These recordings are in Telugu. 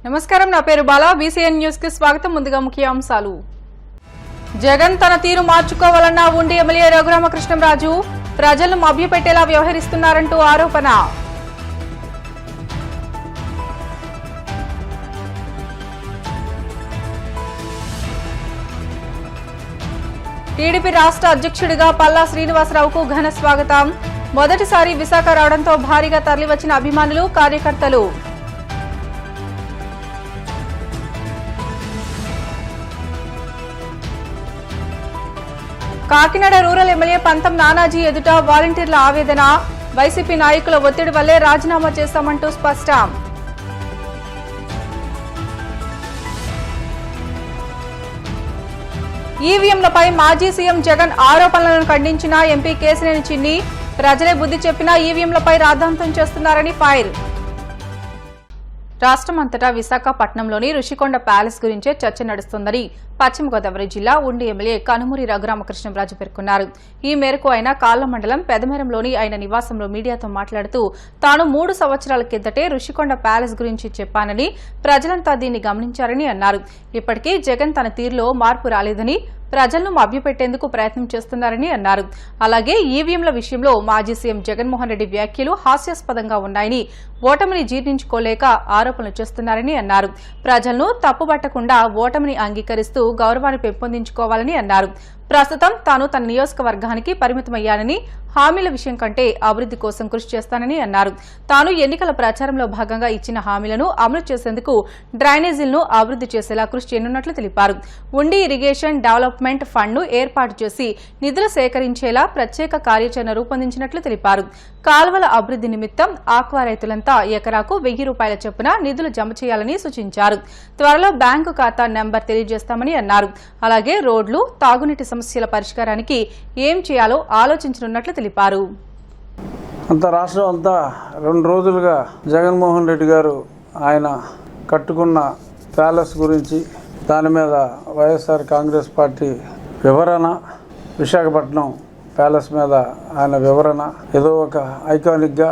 నమస్కారం, నా పేరు బాలా. బీసీఎన్ న్యూస్ కి స్వాగతం. ముందుగా ముఖ్య అంశాలు. జగన్ తన తీరు మార్చుకోవాలన్న ఉండి ఎమ్మెల్యే రఘురామకృష్ణంరాజు ప్రజలను మభ్యపెట్టేలా వ్యవహరిస్తున్నారంటూ ఆరోపణ. టీడీపీ రాష్ట్ర అధ్యక్షుడిగా పల్లా శ్రీనివాసరావుకు ఘన స్వాగతం. మొదటిసారి విశాఖ రావడంతో భారీగా తరలివచ్చిన అభిమానులు, కార్యకర్తలు. కాకినాడ రూరల్ ఎమ్మెల్యే పంతం నానాజీ ఎదుట వాలంటీర్ల ఆవేదన. వైసీపీ నాయకుల ఒత్తిడి వల్లే రాజీనామా చేస్తామంటూ స్పష్టం. ఈవీఎంలపై మాజీ సీఎం జగన్ ఆరోపణలను ఖండించిన ఎంపీ కేశినేని చిన్ని. ప్రజలే బుద్ధి చెప్పినా ఈవీఎంలపై రాద్ధాంతం చేస్తున్నారని ఫైర్. రాష్ట్రమంతటా విశాఖపట్నంలోని రుషికొండ ప్యాలెస్ గురించే చర్చ నడుస్తోందని పశ్చిమ గోదావరి జిల్లా ఉండి ఎమ్మెల్యే కనుమూరి రఘురామకృష్ణంరాజు పేర్కొన్నారు. ఈ మేరకు ఆయన కాళ్ల మండలం పెదమెరంలోని ఆయన నివాసంలో మీడియాతో మాట్లాడుతూ తాను 3 సంవత్సరాల కిందటే రుషికొండ ప్యాలెస్ గురించి చెప్పానని, ప్రజలంతా దీన్ని గమనించారని అన్నారు. ఇప్పటికీ జగన్ తన తీరులో మార్పు రాలేదని, ప్రజలను మభ్యపెట్టేందుకు ప్రయత్నం చేస్తున్నారని అన్నారు. అలాగే ఈవీఎంల విషయంలో మాజీ సీఎం జగన్మోహన్ రెడ్డి వ్యాఖ్యలు హాస్యాస్పదంగా ఉన్నాయని, ఓటమిని జీర్ణించుకోలేక ఆరోపణలు చేస్తున్నారని అన్నారు. ప్రజలను తప్పుబట్టకుండా ఓటమిని అంగీకరిస్తూ గౌరవాన్ని పెంపొందించుకోవాలని అన్నారు. ప్రస్తుతం తాను తన నియోజకవర్గానికి పరిమితమయ్యానని, హామీల విషయం కంటే అభివృద్ది కోసం కృషి చేస్తానని అన్నారు. తాను ఎన్నికల ప్రచారంలో భాగంగా ఇచ్చిన హామీలను అమలు చేసేందుకు డ్రైనేజీలను అభివృద్ది చేసేలా కృషి చేయనున్నట్లు తెలిపారు. ఉండి ఇరిగేషన్ డెవలప్మెంట్ ఫండ్ను ఏర్పాటు చేసి నిధులు సేకరించేలా ప్రత్యేక కార్యాచరణ రూపొందించినట్లు తెలిపారు. కాలువల అభివృద్ది నిమిత్తం ఆక్వా రైతులంతా ఎకరాకు 1000 రూపాయల చొప్పున నిధులు జమ చేయాలని సూచించారు. త్వరలో బ్యాంకు ఖాతా నెంబర్ తెలియజేస్తామని అన్నారు. అలాగే రోడ్లు, తాగునీటి సమస్యల పరిష్కారానికి ఏం చేయాలో ఆలోచించనున్నట్లు తెలిపారు. అంత రాష్ట్రం అంతా 2 రోజులుగా జగన్మోహన్ రెడ్డి గారు ఆయన కట్టుకున్న ప్యాలెస్ గురించి, దాని మీద వైఎస్ఆర్ కాంగ్రెస్ పార్టీ వివరణ, విశాఖపట్నం ప్యాలెస్ మీద ఆయన వివరణ, ఏదో ఒక ఐకానిక్గా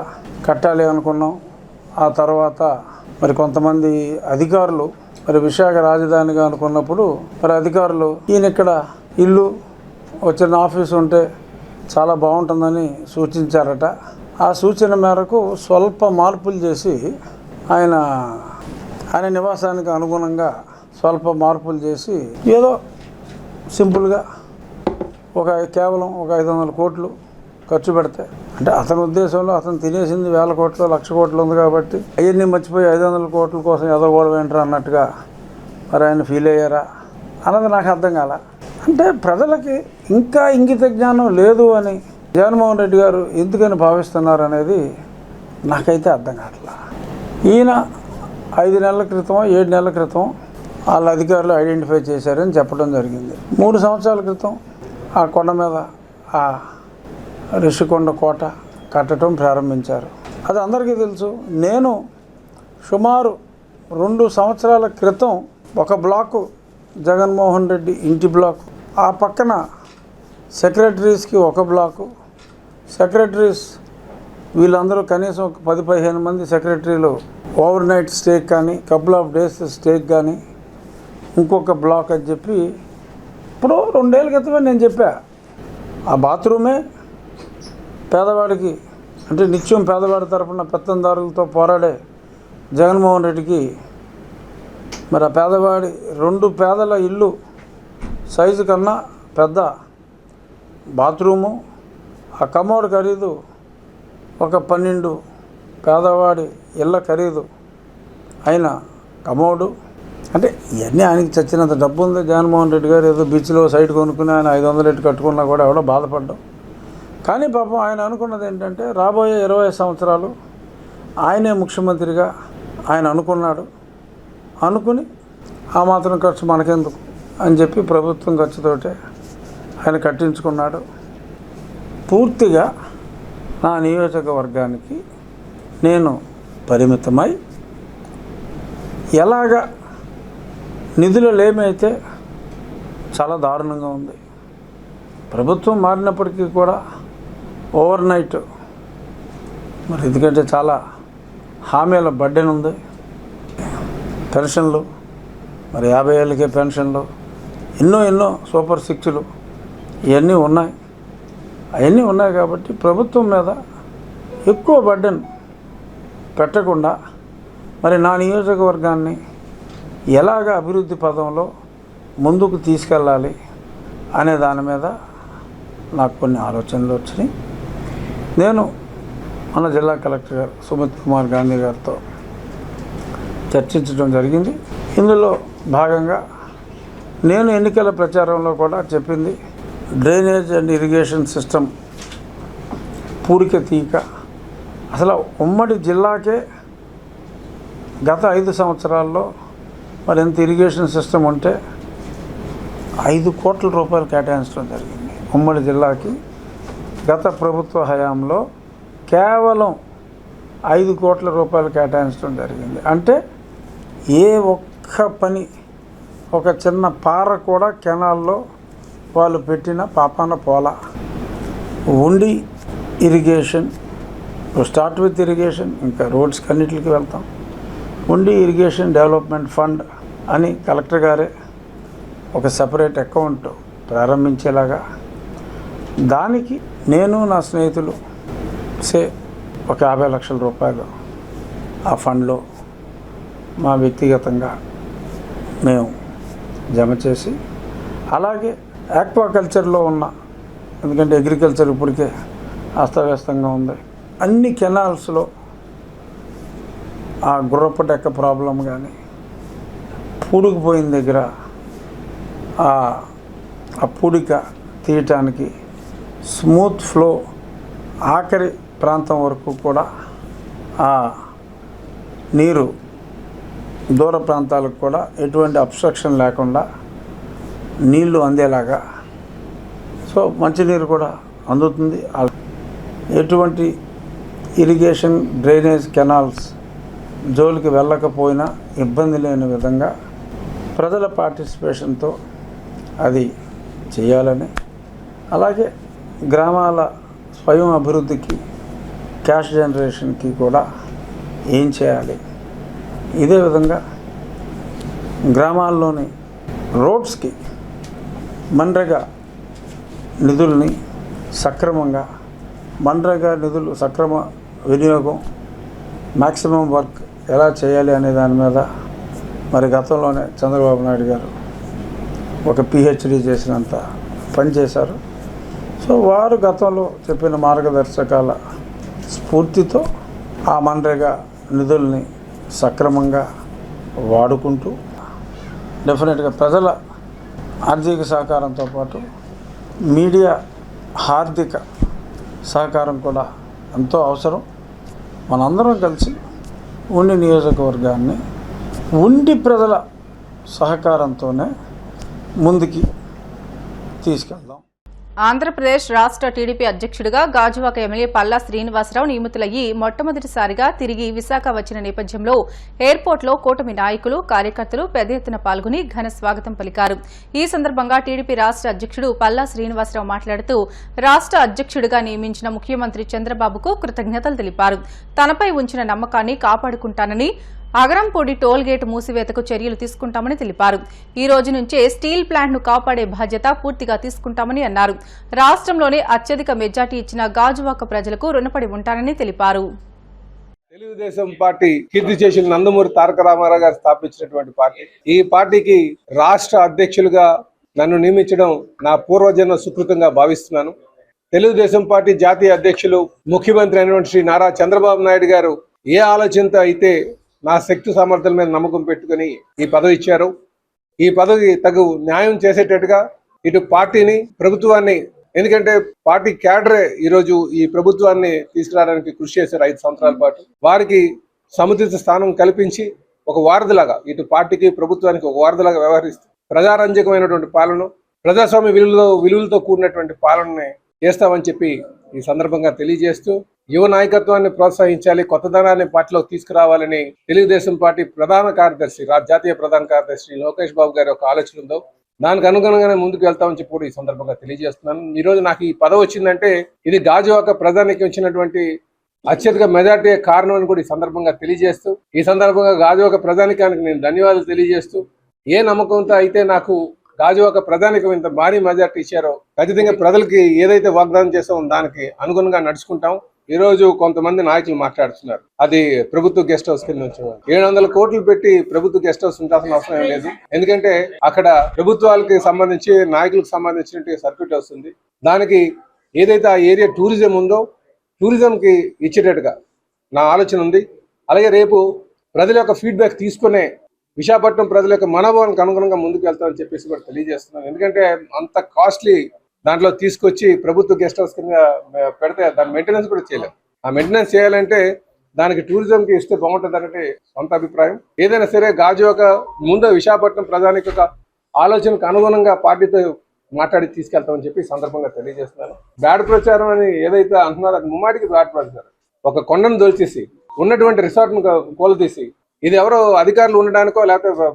కట్టాలి అనుకున్నాం. ఆ తర్వాత మరి కొంతమంది అధికారులు మరి విశాఖ రాజధానిగా అనుకున్నప్పుడు మరి అధికారులు ఈయన ఇక్కడ ఇల్లు, వచ్చిన ఆఫీసు ఉంటే చాలా బాగుంటుందని సూచించారట. ఆ సూచన మేరకు స్వల్ప మార్పులు చేసి ఆయన నివాసానికి అనుగుణంగా స్వల్ప మార్పులు చేసి ఏదో సింపుల్గా కేవలం ఒక 500 కోట్లు ఖర్చు పెడితే, అంటే అతని ఉద్దేశంలో అతను తినేసింది 1000 కోట్లు 1,00,000 కోట్లు ఉంది కాబట్టి అవన్నీ మర్చిపోయి 500 కోట్ల కోసం ఎదగకూడదు ఏంటారు అన్నట్టుగా మరి ఆయన ఫీల్ అయ్యారా అన్నది నాకు అర్థం కాల. అంటే ప్రజలకి ఇంకా ఇంగిత జ్ఞానం లేదు అని జగన్మోహన్ రెడ్డి గారు ఎందుకని భావిస్తున్నారు అనేది నాకైతే అర్థం కావట్లా. ఈయన 5 నెలల క్రితం 7 నెలల క్రితం వాళ్ళ అధికారులు ఐడెంటిఫై చేశారని చెప్పడం జరిగింది. 3 సంవత్సరాల క్రితం ఆ కొండ మీద ఆ రిషికొండ కోట కట్టడం ప్రారంభించారు. అది అందరికీ తెలుసు. నేను సుమారు 2 సంవత్సరాల క్రితం ఒక బ్లాకు జగన్మోహన్ రెడ్డి ఇంటి బ్లాకు, ఆ పక్కన సెక్రటరీస్కి ఒక బ్లాకు, సెక్రటరీస్ వీళ్ళందరూ కనీసం ఒక 10-15 మంది సెక్రటరీలు ఓవర్ నైట్ స్టేక్ కానీ, కపుల్ ఆఫ్ డేస్ స్టేక్ కానీ, ఇంకొక బ్లాక్ అని చెప్పి ఇప్పుడు 2 ఏళ్ళ క్రితమే నేను చెప్పా. ఆ బాత్రూమే పేదవాడికి, అంటే నిత్యం పేదవాడి తరఫున పెత్తందారులతో పోరాడే జగన్మోహన్ రెడ్డికి మరి ఆ పేదవాడి 2 పేదల ఇల్లు సైజు కన్నా పెద్ద బాత్రూము, ఆ కమోడ్ ఖరీదు ఒక 12 పేదవాడి ఇళ్ళ ఖరీదు అయిన కమోడు. అంటే ఇవన్నీ ఆయనకి చచ్చినంత డబ్బు ఉంది. జగన్మోహన్ రెడ్డి గారు ఏదో బీచ్లో సైట్ కొనుక్కుని ఆయన 500 రెట్లు కట్టుకున్నా కూడా ఎవడో బాధపడ్డాం. కానీ పాపం ఆయన అనుకున్నది ఏంటంటే రాబోయే 20 సంవత్సరాలు ఆయనే ముఖ్యమంత్రిగా ఆయన అనుకుని ఆ మాత్రం ఖర్చు మనకెందుకు అని చెప్పి ప్రభుత్వం ఖర్చుతోటే ఆయన కట్టించుకున్నాడు. పూర్తిగా నా నియోజకవర్గానికి నేను పరిమితమై ఎలాగా నిధులు లేమైతే చాలా దారుణంగా ఉంది. ప్రభుత్వం మారినప్పటికీ కూడా ఓవర్ నైట్ మరి ఎందుకంటే చాలా హామీల బర్డెన్ ఉంది. పెన్షన్లు, మరి 50 ఏళ్ళకే పెన్షన్లు, ఎన్నో సూపర్ సిక్స్లు ఇవన్నీ ఉన్నాయి. అవన్నీ ఉన్నాయి కాబట్టి ప్రభుత్వం మీద ఎక్కువ బర్డెన్ పెట్టకుండా మరి నా నియోజకవర్గాన్ని ఎలాగ అభివృద్ధి పదంలో ముందుకు తీసుకెళ్ళాలి అనే దాని మీద నాకు కొన్ని ఆలోచనలు వచ్చినాయి. నేను మన జిల్లా కలెక్టర్ గారు సుమిత్ కుమార్ గాంధీ గారితో చర్చించడం జరిగింది. ఇందులో భాగంగా నేను ఎన్నికల ప్రచారంలో కూడా చెప్పింది, డ్రైనేజ్ అండ్ ఇరిగేషన్ సిస్టమ్ పూడిక తీయక అసలు ఉమ్మడి జిల్లాకే గత 5 సంవత్సరాల్లో మరి ఎంత ఇరిగేషన్ సిస్టమ్ ఉంటే 5 కోట్ల రూపాయలు కేటాయించడం జరిగింది. ఉమ్మడి జిల్లాకి గత ప్రభుత్వ హయాంలో కేవలం 5 కోట్ల రూపాయలు కేటాయించడం జరిగింది. అంటే ఏ ఒక్క పని, ఒక చిన్న పార కూడా కెనాల్లో వాళ్ళు పెట్టిన పాపాన పోలా. ఉండి ఇరిగేషన్, స్టార్ట్ విత్ ఇరిగేషన్, ఇంకా రోడ్స్కి అన్నిటికి వెళ్తాం. ఉండి ఇరిగేషన్ డెవలప్మెంట్ ఫండ్ అని కలెక్టర్ గారే ఒక సెపరేట్ అకౌంట్ ప్రారంభించేలాగా, దానికి నేను నా స్నేహితులు ఒక 50 లక్షల రూపాయలు ఆ ఫండ్లో మా వ్యక్తిగతంగా మేము జమ చేసి, అలాగే ఆక్వాకల్చర్లో ఉన్న, ఎందుకంటే అగ్రికల్చర్ ఇప్పటికే అస్తవ్యస్తంగా ఉంది, అన్ని కెనాల్స్లో ఆ గుర్రపు డెక్క ప్రాబ్లం కానీ, పూడికిపోయిన దగ్గర ఆ పూడిక తీయటానికి స్మూత్ ఫ్లో ఆఖరి ప్రాంతం వరకు కూడా ఆ నీరు దూర ప్రాంతాలకు కూడా ఎటువంటి అబ్స్ట్రక్షన్ లేకుండా నీళ్లు అందేలాగా, సో మంచినీరు కూడా అందుతుంది. ఎటువంటి ఇరిగేషన్ డ్రైనేజ్ కెనాల్స్ జోలికి వెళ్ళకపోయినా ఇబ్బంది లేని విధంగా ప్రజల పార్టిసిపేషన్తో అది చేయాలని, అలాగే గ్రామాల స్వయం అభివృద్ధికి, క్యాష్ జనరేషన్కి కూడా ఏం చేయాలి, ఇదే విధంగా గ్రామాల్లోని రోడ్స్కి మన్రేగా నిధుల్ని సక్రమంగా, మన్రేగా నిధులు సక్రమ వినియోగం, మ్యాక్సిమం వర్క్ ఎలా చేయాలి అనే దాని మీద మరి గతంలోనే చంద్రబాబు నాయుడు గారు ఒక పిహెచ్డి చేసినంత పని చేశారు. సో వారు గతంలో చెప్పిన మార్గదర్శకాల స్ఫూర్తితో ఆ మన్రేగా నిధుల్ని సక్రమంగా వాడుకుంటూ, డెఫినెట్గా ప్రజల ఆర్థిక సహకారంతో పాటు మీడియా ఆర్థిక సహకారం కూడా ఎంతో అవసరం. మనందరం కలిసి ఉండి నియోజకవర్గాన్ని ఉండి ప్రజల సహకారంతోనే ముందుకి తీసుకెళ్దాం. ఆంధ్రప్రదేశ్ రాష్ట్ర టీడీపీ అధ్యక్షుడిగా గాజువాక ఎమ్మెల్యే పల్లా శ్రీనివాసరావు నియమితులయ్యి మొట్టమొదటిసారిగా తిరిగి విశాఖ వచ్చిన నేపథ్యంలో ఎయిర్పోర్టులో కూటమి నాయకులు, కార్యకర్తలు పెద్ద ఎత్తున పాల్గొని ఘన స్వాగతం పలికారు. ఈ సందర్భంగా టీడీపీ రాష్ట్ర అధ్యక్షుడు పల్లా శ్రీనివాసరావు మాట్లాడుతూ రాష్ట్ర అధ్యక్షుడిగా నియమించిన ముఖ్యమంత్రి చంద్రబాబుకు కృతజ్ఞతలు తెలిపారు. తనపై ఉంచిన నమ్మకాన్ని కాపాడుకుంటానని, అగరంపూడి టోల్ గేట్ మూసివేతకు చర్యలు తీసుకుంటామని తెలిపారు. ఈ రోజు నుంచే స్టీల్ ప్లాంట్ను కాపాడే బాధ్యత పూర్తిగా తీసుకుంటామని అన్నారు. రాష్ట్రంలోనే అత్యధిక మెజార్టీ ఇచ్చిన గాజువాక ప్రజలకు రుణపడి ఉంటానని తెలిపారు. తెలుగుదేశం పార్టీ కీర్తి చేసిన నందమూరి తారక రామారావు గారు స్థాపించినటువంటి పార్టీ. ఈ పార్టీకి రాష్ట్ర అధ్యక్షులుగా నన్ను నియమించడం నా పూర్వజన్మ సుకృతంగా భావిస్తున్నాను. తెలుగుదేశం పార్టీ జాతీయ అధ్యక్షులు, ముఖ్యమంత్రి అయినటువంటి శ్రీ నారా చంద్రబాబు నాయుడు గారు ఏ ఆలోచనతో అయితే నా శక్తి సామర్థ్యాల మీద నమ్మకం పెట్టుకుని ఈ పదవి ఇచ్చారు, ఈ పదవి తగు న్యాయం చేసేటట్టుగా ఇటు పార్టీని, ప్రభుత్వాన్ని, ఎందుకంటే పార్టీ క్యాడరే ఈరోజు ఈ ప్రభుత్వాన్ని తీసుకురావడానికి కృషి చేశారు 5 సంవత్సరాల పాటు. వారికి సముచిత స్థానం కల్పించి ఒక వారధిలాగా, ఇటు పార్టీకి ప్రభుత్వానికి ఒక వారధిలాగా వ్యవహరిస్తూ ప్రజారంజకమైనటువంటి పాలన, ప్రజాస్వామ్య విలువలతో కూడినటువంటి పాలనని చేస్తామని చెప్పి ఈ సందర్భంగా తెలియజేస్తూ, యువ నాయకత్వాన్ని ప్రోత్సహించాలి, కొత్తదనాన్ని పార్టీలో తీసుకురావాలని తెలుగుదేశం పార్టీ ప్రధాన కార్యదర్శి, జాతీయ ప్రధాన కార్యదర్శి లోకేష్ బాబు గారి ఒక ఆలోచన ఉందో దానికి అనుగుణంగానే ముందుకు వెళ్తామని చెప్పి కూడా ఈ సందర్భంగా తెలియజేస్తున్నాను. ఈ రోజు నాకు ఈ పదవి వచ్చిందంటే ఇది గాజువాక ప్రధానికి వచ్చినటువంటి అత్యధిక మెజార్టీ కారణం అని కూడా ఈ సందర్భంగా తెలియజేస్తూ, ఈ సందర్భంగా గాజువాక ప్రజానికానికి నేను ధన్యవాదాలు తెలియజేస్తూ, ఏ నమ్మకంతో అయితే నాకు గాజువాక ప్రజానికం ఇంత భారీ మెజార్టీ ఇచ్చారో ఖచ్చితంగా ప్రజలకి ఏదైతే వాగ్దానం చేస్తామో దానికి అనుగుణంగా నడుచుకుంటాం. ఈ రోజు కొంతమంది నాయకులు మాట్లాడుతున్నారు, అది ప్రభుత్వ గెస్ట్ హౌస్ కింద నుంచి 700 కోట్లు పెట్టి ప్రభుత్వ గెస్ట్ హౌస్ ఉండాల్సిన అవసరం లేదు. ఎందుకంటే అక్కడ ప్రభుత్వాలకి సంబంధించి నాయకులకు సంబంధించిన సర్క్యూట్ వస్తుంది. దానికి ఏదైతే ఆ ఏరియా టూరిజం ఉందో టూరిజంకి ఇచ్చేటట్టుగా నా ఆలోచన ఉంది. అలాగే రేపు ప్రజల యొక్క ఫీడ్బ్యాక్ తీసుకునే విశాఖపట్నం ప్రజల యొక్క మనోభావానికి అనుగుణంగా ముందుకు వెళ్తామని చెప్పేసి కూడా తెలియజేస్తున్నాను. ఎందుకంటే అంత కాస్ట్లీ దాంట్లో తీసుకొచ్చి ప్రభుత్వ గెస్ట్ హౌస్ కింద పెడితే దాని మెయింటెనెన్స్ కూడా చేయలేము. ఆ మెయింటెనెన్స్ చేయాలంటే దానికి టూరిజంకి ఇస్తే బాగుంటుంది అనేది సొంత అభిప్రాయం. ఏదైనా సరే గాజువాక ముందు విశాఖపట్నం ప్రజానికి ఒక ఆలోచనకు అనుగుణంగా పార్టీతో మాట్లాడి తీసుకెళ్తామని చెప్పి సందర్భంగా తెలియజేస్తున్నాను. బ్యాడ్ ప్రచారం అని ఏదైతే అంటున్నారో అది ముమ్మాటికి బ్యాడ్ ప్రచారం. ఒక కొండను దొల్చేసి ఉన్నటువంటి రిసార్ట్ను కూలదీసి ఇది ఎవరో అధికారులు ఉండడానికో లేకపోతే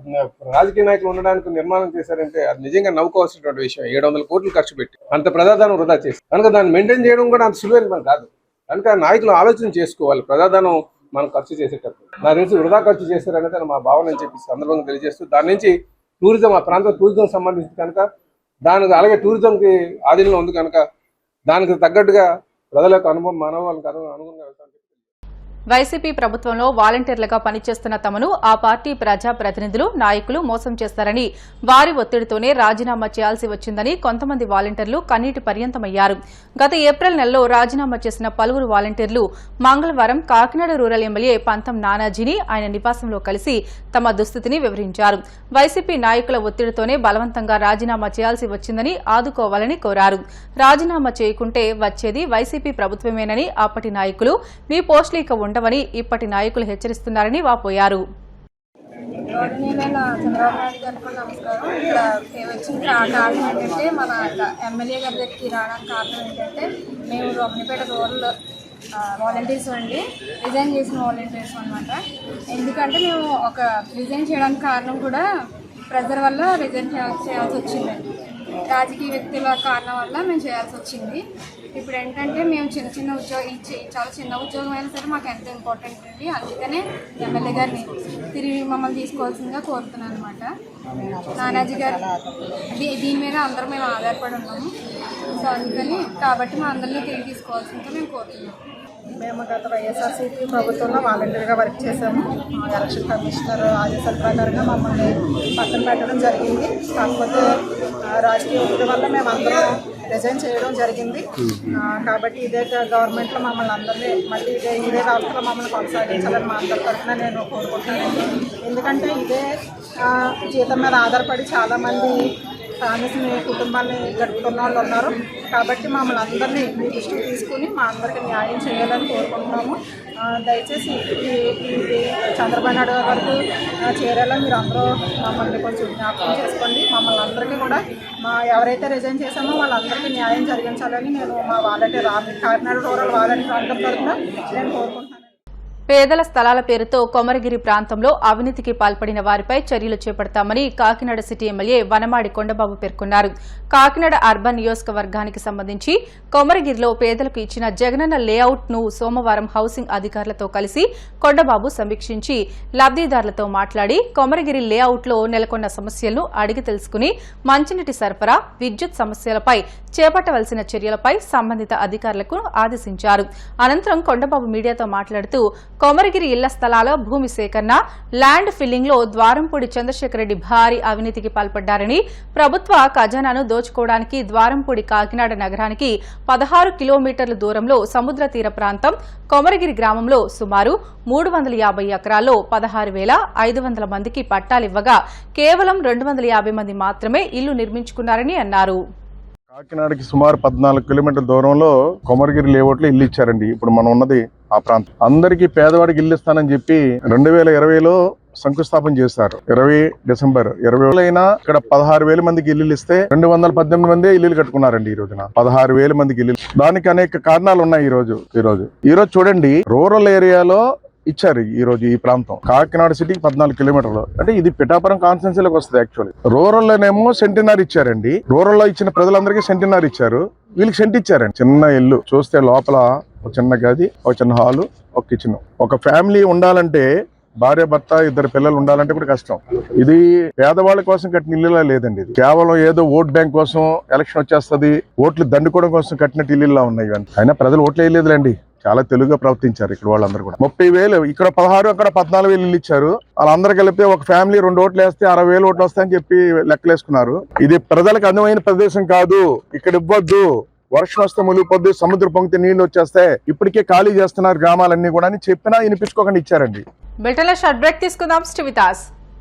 రాజకీయ నాయకులు ఉండడానికి నిర్మాణం చేశారంటే అది నిజంగా నవ్వుకోవాల్సినటువంటి విషయం. 700 కోట్లు ఖర్చు పెట్టి అంత ప్రజాధనం వృధా చేసి కనుక దాన్ని మెయింటైన్ చేయడం కూడా అంత సులువైన పని కాదు. కనుక నాయకులు ఆలోచన చేసుకోవాలి ప్రజాధనం మనం ఖర్చు చేసేటప్పుడు. నాకు తెలిసి వృధా ఖర్చు చేశారనేది మా భావన అని చెప్పి సందర్భంగా తెలియజేస్తూ, దాని నుంచి టూరిజం ఆ ప్రాంతం టూరిజం సంబంధించి కనుక దానికి అలాగే టూరిజంకి ఆధీనంలో ఉంది కనుక దానికి తగ్గట్టుగా ప్రజల యొక్క అనుభవం మనోభావాలకు అనుగుణంగా వెళ్తాం. వైసీపీ ప్రభుత్వంలో వాలంటీర్లుగా పనిచేస్తున్న తమను ఆ పార్టీ ప్రజాప్రతినిధులు నాయకులు మోసం చేస్తారని, వారి ఒత్తిడితోనే రాజీనామా చేయాల్సి వచ్చిందని కొంతమంది వాలంటీర్లు కన్నీటి పర్యంతమయ్యారు. గత ఏప్రిల్ నెలలో రాజీనామా చేసిన పలువురు వాలంటీర్లు మంగళవారం కాకినాడ రూరల్ ఎమ్మెల్యే పంతం నానాజీని ఆయన నివాసంలో కలిసి తమ దుస్థితిని వివరించారు. వైసీపీ నాయకుల ఒత్తిడితోనే బలవంతంగా రాజీనామా చేయాల్సి వచ్చిందని ఆదుకోవాలని కోరారు. రాజీనామా చేయకుంటే వచ్చేది వైసీపీ ప్రభుత్వమేనని అప్పటి నాయకులు, మీ పోస్టులు ఇక ఉండవని ఇప్పటి నాయకులు హెచ్చరిస్తున్నారని వాపోయారు. గౌరవనీయులైన చంద్రబాబు నాయుడు గారికి నమస్కారం. ఇక్కడ వచ్చిన కారణం ఏంటంటే మన ఎమ్మెల్యే గారి దగ్గరికి రావడానికి కారణం ఏంటంటే మేము రొమ్మనిపేట రూరల్ వాలంటీర్స్ అండి, రిజైన్ చేసిన వాలంటీర్స్ అనమాట. ఎందుకంటే మేము ఒక రిజైన్ చేయడానికి కారణం కూడా ప్రెజర్ వల్ల రిజైన్ చేయాల్సి వచ్చిందండి. రాజకీయ వ్యక్తుల కారణం వల్ల మేము చేయాల్సి వచ్చింది. ఇప్పుడు ఏంటంటే మేము చిన్న ఉద్యోగం చాలా చిన్న ఉద్యోగం అయినా సరే మాకు ఎంతో ఇంపార్టెంట్ అండి. అందుకనే ఎమ్మెల్యే గారిని తిరిగి మమ్మల్ని తీసుకోవాల్సిందిగా కోరుతున్నాను అనమాట. నానాజీ గారు దీని మీద అందరూ మేము ఆధారపడి ఉన్నాము. సో అందుకని కాబట్టి మా అందరినీ తిరిగి తీసుకోవాల్సిందిగా మేము కోరుతున్నాము. మేము గత వైఎస్ఆర్సీపీ ప్రభుత్వంలో వాలంటీర్గా వర్క్ చేసాము. ఎలక్షన్ కమిషనర్ ఆదేశాల ప్రకారంగా మమ్మల్ని పక్కన పెట్టడం జరిగింది. కాకపోతే రాజకీయ ఒత్తిడి వల్ల మేము అందరం రిజైన్ చేయడం జరిగింది. కాబట్టి ఇదే గవర్నమెంట్లో మమ్మల్ని అందరినీ మళ్ళీ ఇదే వ్యవస్థలో మమ్మల్ని కొనసాగించాలని మా అందరి తరఫున నేను కోరుకుంటున్నాను. ఎందుకంటే ఇదే జీతం మీద ఆధారపడి చాలామంది ఫ్యామిలీస్ని కుటుంబాన్ని గడుపుతున్న వాళ్ళు ఉన్నారు. కాబట్టి మమ్మల్ని అందరినీ మీ దృష్టికి తీసుకుని మా అందరికీ న్యాయం చేయాలని కోరుకుంటున్నాము. దయచేసి ఇది చంద్రబాబు నాయుడు వరకు చేరేలా మీరు అందరూ మమ్మల్ని కొంచెం జ్ఞాపకం చేసుకోండి. మమ్మల్ని అందరికీ కూడా ఎవరైతే రిజైన్ చేశామో వాళ్ళందరికీ న్యాయం జరిగించాలని నేను మా వాలంటీర్ కాకినాడ రూరల్ వాలంటీర్ అందరి తరఫున నేను కోరుకుంటున్నాను. పేదల స్థలాల పేరుతో కొమరగిరి ప్రాంతంలో అవినీతికి పాల్పడిన వారిపై చర్యలు చేపడతామని కాకినాడ సిటీ ఎమ్మెల్యే వనమాడి కొండబాబు పేర్కొన్నారు. కాకినాడ అర్బన్ నియోజకవర్గానికి సంబంధించి కొమరగిరిలో పేదలకు ఇచ్చిన జగనన్న లేఅవుట్ ను సోమవారం హౌసింగ్ అధికారులతో కలిసి కొండబాబు సమీక్షించి లబ్దిదారులతో మాట్లాడి కొమరగిరి లేఅవుట్ లో నెలకొన్న సమస్యలను అడిగి తెలుసుకుని మంచినీటి సరఫరా, విద్యుత్ సమస్యలపై చేపట్టవలసిన చర్యలపై సంబంధిత అధికారులకు ఆదేశించారు. అనంతరం కొండబాబు మీడియాతో మాట్లాడుతూ కొమరగిరి ఇళ్ల స్థలాల భూమి సేకరణ, ల్యాండ్ ఫిల్లింగ్ లో ద్వారంపూడి చంద్రశేఖర్ రెడ్డి భారీ అవినీతికి పాల్పడ్డారని, ప్రభుత్వ ఖజానాను దోచుకోవడానికి ద్వారంపూడి కాకినాడ నగరానికి 16 కిలోమీటర్ల దూరంలో సముద్ర తీర ప్రాంతం కొమరగిరి గ్రామంలో సుమారు 350 ఎకరాల్లో 16,500 మందికి పట్టాలివ్వగా కేవలం 250 మంది మాత్రమే ఇల్లు నిర్మించుకున్నారని అన్నారు. కాకినాడకి సుమారు 14 కిలోమీటర్ల దూరంలో కొమరగిరి లేఅవుట్లో ఇల్లు ఇచ్చారండి. ఇప్పుడు మనం ఉన్నది ఆ ప్రాంతం. అందరికీ పేదవాడికి ఇల్లు ఇస్తానని చెప్పి 2020లో శంకుస్థాపన చేశారు. 20 డిసెంబర్ 20 అయినా ఇక్కడ 16,000 మందికి ఇల్లు ఇస్తే 218 మంది ఇల్లు కట్టుకున్నారండి. ఈ రోజున 16,000 మందికి ఇల్లు. దానికి అనేక కారణాలు ఉన్నాయి. ఈ రోజు చూడండి, రూరల్ ఏరియాలో ఇచ్చారు ఈ రోజు ఈ ప్రాంతం. కాకినాడ సిటీకి 14 కిలోమీటర్లు, అంటే ఇది పిఠాపురం కాన్స్టిట్యున్సీలోకి వస్తుంది. యాక్చువల్లీ రూరల్ లోనేమో సెంటినర్ ఇచ్చారండి. రూరల్ లో ఇచ్చిన ప్రజలందరికీ సెంటినర్ ఇచ్చారు, వీళ్ళకి సెంట్ ఇచ్చారండి. చిన్న ఇల్లు చూస్తే లోపల ఒక చిన్న గది, ఒక చిన్న హాలు, ఒక కిచెన్. ఒక ఫ్యామిలీ ఉండాలంటే, భార్య భర్త 2 పిల్లలు ఉండాలంటే కూడా కష్టం. ఇది పేదవాళ్ళ కోసం కట్టిన ఇల్లులా లేదండి. ఇది కేవలం ఏదో ఓట్ బ్యాంక్ కోసం, ఎలక్షన్ వచ్చేస్తుంది ఓట్లు దండుకోవడం కోసం కట్టినట్టు ఇల్లులా ఉన్నాయి ఇవన్నీ. అయినా ప్రజలు ఓట్లు వేయలేదులేండి, చాలా తెలుగుగా ప్రవర్తించారు ఇక్కడ వాళ్ళందరూ కూడా. 30,000 ఇక్కడ 16, అక్కడ 14,000 ఇల్లు ఇచ్చారు. వాళ్ళందరూ కలిపి ఒక ఫ్యామిలీ 2 ఓట్లు వేస్తే 60,000 ఓట్లు వస్తాయని చెప్పి లెక్కలేసుకున్నారు. ఇది ప్రజలకు అందమైన ప్రదేశం కాదు, ఇక్కడ ఇవ్వద్దు. వర్షం వస్తే మునిగిపోద్ది, సముద్ర పొంగితే నీళ్లు వచ్చేస్తే ఇప్పటికే ఖాళీ చేస్తున్నారు గ్రామాలన్నీ కూడా అని చెప్పినా వినిపించుకోకుండా ఇచ్చారండి. బులెటిన్లో షార్ట్ బ్రేక్ తీసుకుందాం. Stay with us.